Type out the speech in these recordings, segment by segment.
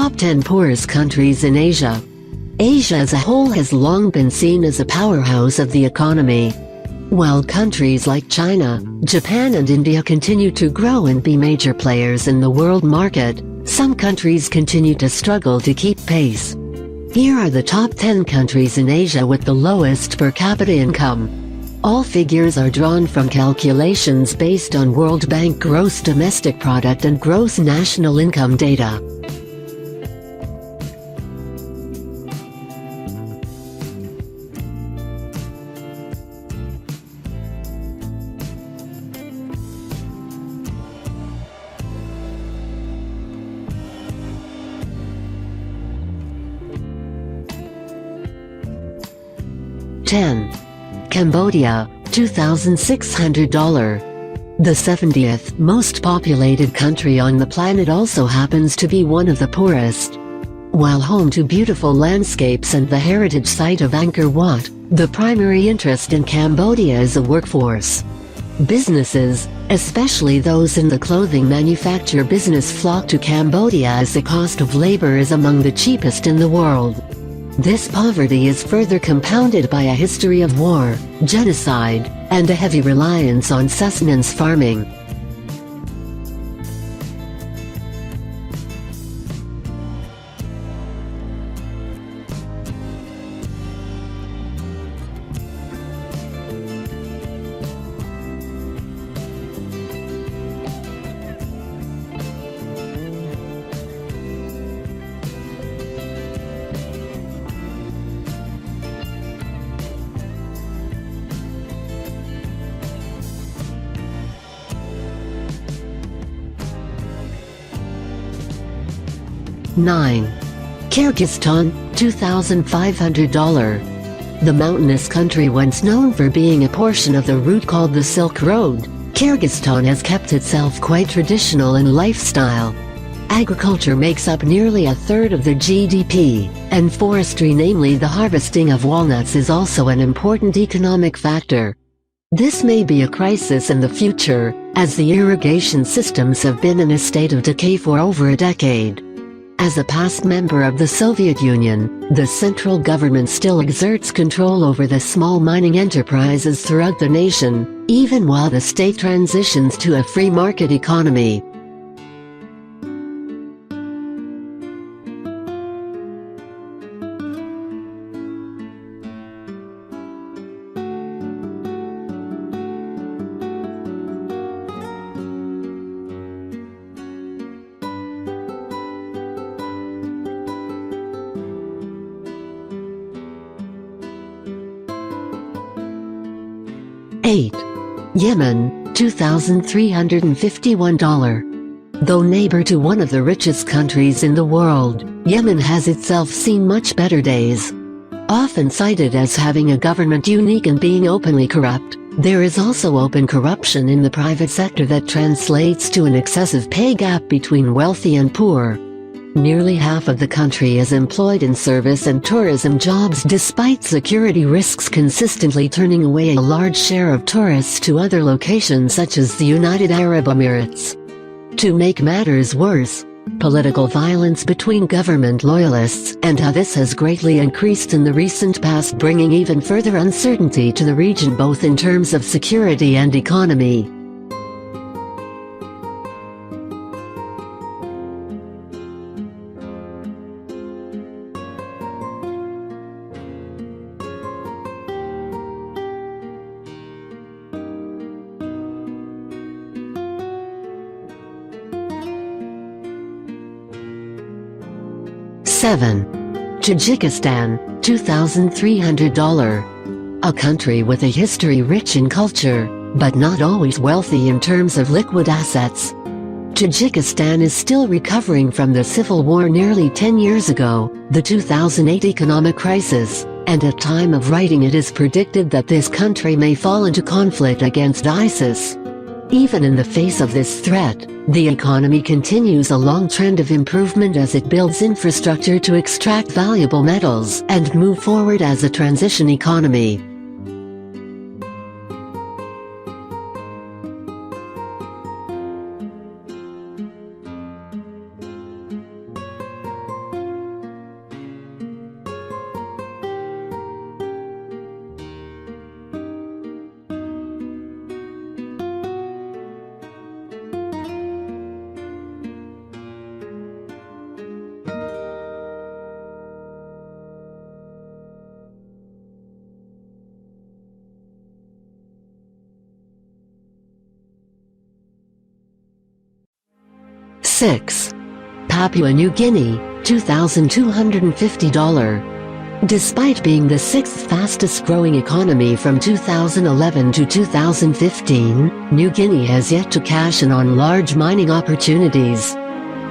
Top 10 Poorest Countries in Asia. Asia as a whole has long been seen as a powerhouse of the economy. While countries like China, Japan and India continue to grow and be major players in the world market, some countries continue to struggle to keep pace. Here are the top 10 countries in Asia with the lowest per capita income. All figures are drawn from calculations based on World Bank gross domestic product and gross national income data. Cambodia, $2,600. The 70th most populated country on the planet also happens to be one of the poorest. While home to beautiful landscapes and the heritage site of Angkor Wat, the primary interest in Cambodia is a workforce. Businesses, especially those in the clothing manufacture business, flock to Cambodia as the cost of labor is among the cheapest in the world. This poverty is further compounded by a history of war, genocide, and a heavy reliance on sustenance farming. Kyrgyzstan, $2,500. The mountainous country once known for being a portion of the route called the Silk Road, Kyrgyzstan has kept itself quite traditional in lifestyle. Agriculture makes up nearly a third of their GDP, and forestry, namely the harvesting of walnuts, is also an important economic factor. This may be a crisis in the future, as the irrigation systems have been in a state of decay for over a decade. As a past member of the Soviet Union, the central government still exerts control over the small mining enterprises throughout the nation, even while the state transitions to a free market economy. Yemen, $2,351. Though neighbor to one of the richest countries in the world, Yemen has itself seen much better days. Often cited as having a government unique in being openly corrupt, there is also open corruption in the private sector that translates to an excessive pay gap between wealthy and poor. Nearly half of the country is employed in service and tourism jobs, despite security risks consistently turning away a large share of tourists to other locations such as the United Arab Emirates. To make matters worse, political violence between government loyalists and how this has greatly increased in the recent past, bringing even further uncertainty to the region both in terms of security and economy. Tajikistan, $2,300. A country with a history rich in culture, but not always wealthy in terms of liquid assets. Tajikistan is still recovering from the civil war nearly 10 years ago, the 2008 economic crisis, and at time of writing it is predicted that this country may fall into conflict against ISIS. Even in the face of this threat, the economy continues a long trend of improvement as it builds infrastructure to extract valuable metals and move forward as a transition economy. 6. Papua New Guinea, $2,250. Despite being the sixth fastest growing economy from 2011 to 2015, New Guinea has yet to cash in on large mining opportunities.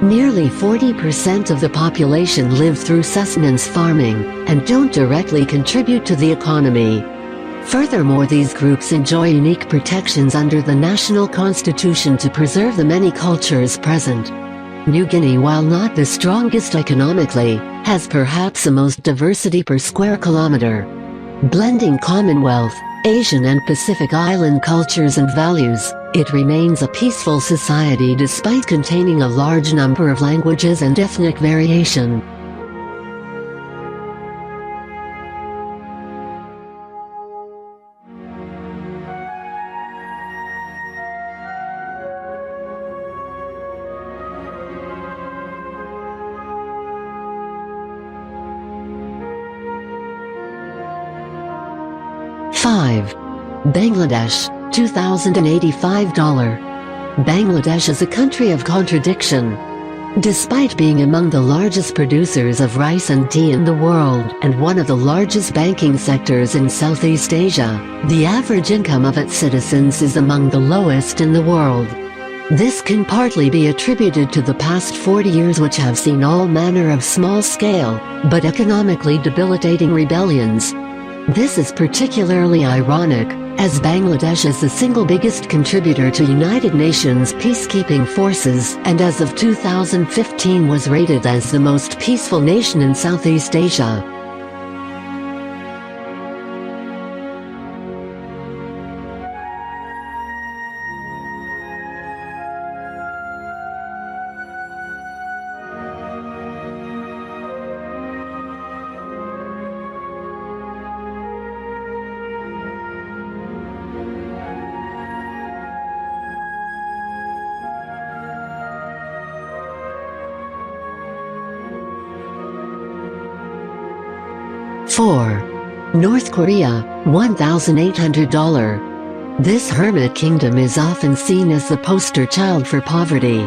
Nearly 40% of the population live through sustenance farming, and don't directly contribute to the economy. Furthermore, these groups enjoy unique protections under the national constitution to preserve the many cultures present. New Guinea, while not the strongest economically, has perhaps the most diversity per square kilometer. Blending Commonwealth, Asian and Pacific Island cultures and values, it remains a peaceful society despite containing a large number of languages and ethnic variation. Bangladesh, $2,085. Bangladesh is a country of contradiction. Despite being among the largest producers of rice and tea in the world and one of the largest banking sectors in Southeast Asia, the average income of its citizens is among the lowest in the world. This can partly be attributed to the past 40 years, which have seen all manner of small-scale, but economically debilitating rebellions. This is particularly ironic, as Bangladesh is the single biggest contributor to United Nations peacekeeping forces and as of 2015 was rated as the most peaceful nation in Southeast Asia. North Korea, $1,800. This hermit kingdom is often seen as the poster child for poverty.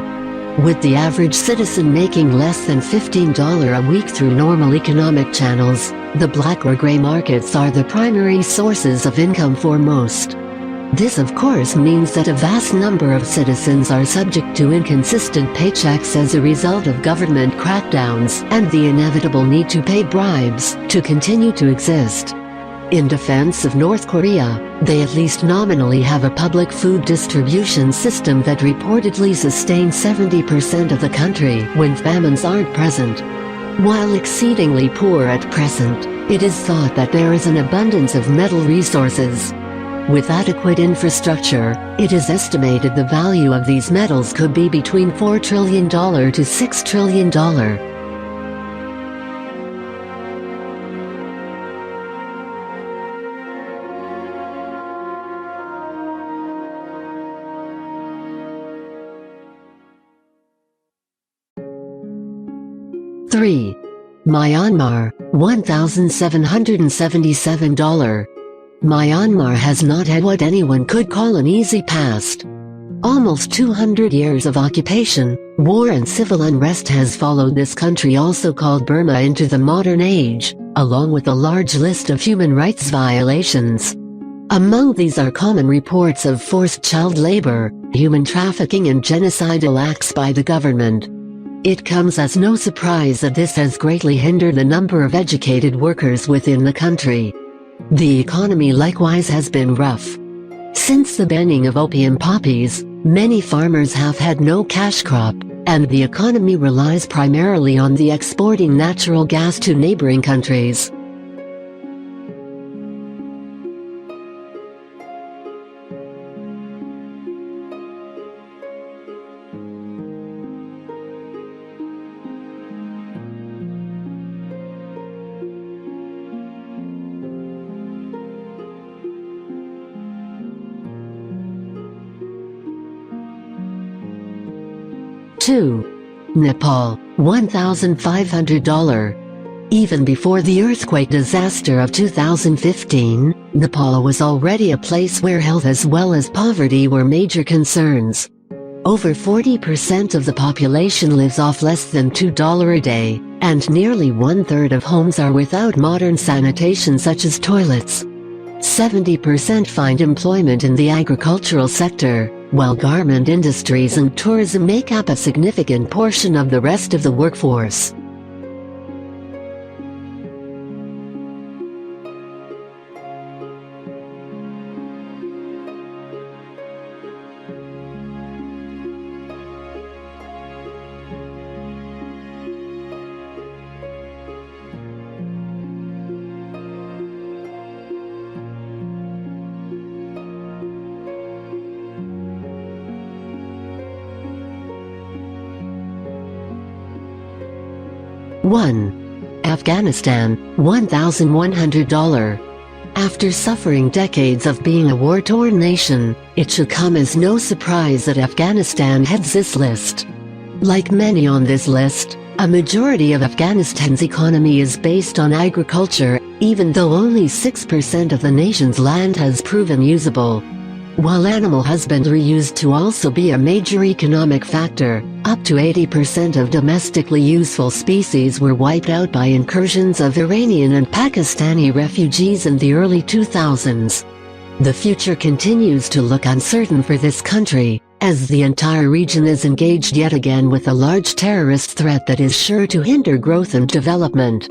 With the average citizen making less than $15 a week through normal economic channels, the black or gray markets are the primary sources of income for most. This of course means that a vast number of citizens are subject to inconsistent paychecks as a result of government crackdowns and the inevitable need to pay bribes to continue to exist. In defense of North Korea, they at least nominally have a public food distribution system that reportedly sustains 70% of the country when famines aren't present. While exceedingly poor at present, it is thought that there is an abundance of metal resources. With adequate infrastructure, it is estimated the value of these metals could be between $4 trillion to $6 trillion. 3. Myanmar, $1,777. Myanmar has not had what anyone could call an easy past. Almost 200 years of occupation, war and civil unrest has followed this country, also called Burma, into the modern age, along with a large list of human rights violations. Among these are common reports of forced child labor, human trafficking and genocidal acts by the government. It comes as no surprise that this has greatly hindered the number of educated workers within the country. The economy likewise has been rough. Since the banning of opium poppies, many farmers have had no cash crop, and the economy relies primarily on the exporting natural gas to neighboring countries. Nepal, $1,500. Even before the earthquake disaster of 2015, Nepal was already a place where health as well as poverty were major concerns. Over 40% of the population lives off less than $2 a day, and nearly one-third of homes are without modern sanitation such as toilets. 70% find employment in the agricultural sector, while garment industries and tourism make up a significant portion of the rest of the workforce. Afghanistan, $1,100. After suffering decades of being a war-torn nation, it should come as no surprise that Afghanistan heads this list. Like many on this list, a majority of Afghanistan's economy is based on agriculture, even though only 6% of the nation's land has proven usable. While animal husbandry used to also be a major economic factor, up to 80% of domestically useful species were wiped out by incursions of Iranian and Pakistani refugees in the early 2000s. The future continues to look uncertain for this country, as the entire region is engaged yet again with a large terrorist threat that is sure to hinder growth and development.